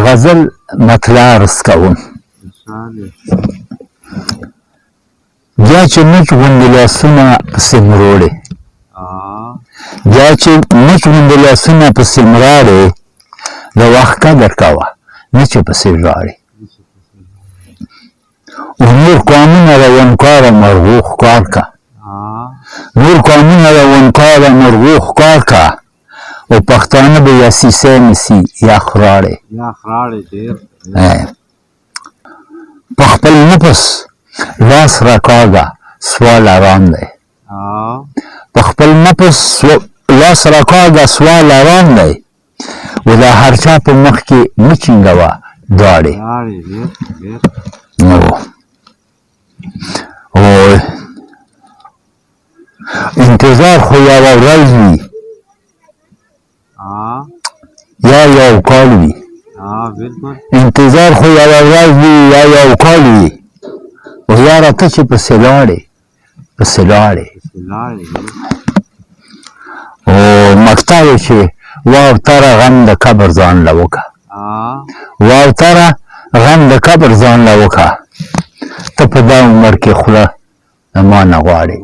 غزل مطلع عرض کوم. بیا چې مچ غوندې لاسونه پسې مروړې، بیا چې مچ غوندې لاسونه پسې مراړې، د وخت قدر کوه نه چې پسې ژاړې. نور قومونه روانکاره مرغو ښکار که، نور قومونه روانکاره مرغو ښکار که، او پښتانه به یا سیسی نیسي یا خراړې. په خپل نفس لاس راکاږه سوال ارام دی، په خپل نفس لاس راکاږه سوال ارام دی، و دا هر چا په مخ کې مه چینګوه داړې. انتظار خو یوه ورځ وي یا یو کال وي، انتظار خو یوه ورځ وي یا یو کال وي، و یاره ته چې پسې لاړې پسې لاړې. او مقطع یې چې واوتره غم د قبر ځان له وکړه، واوتره غم د قبر ځان له وکړه، ته په دا عمر کې خوله د ما نه غواړې.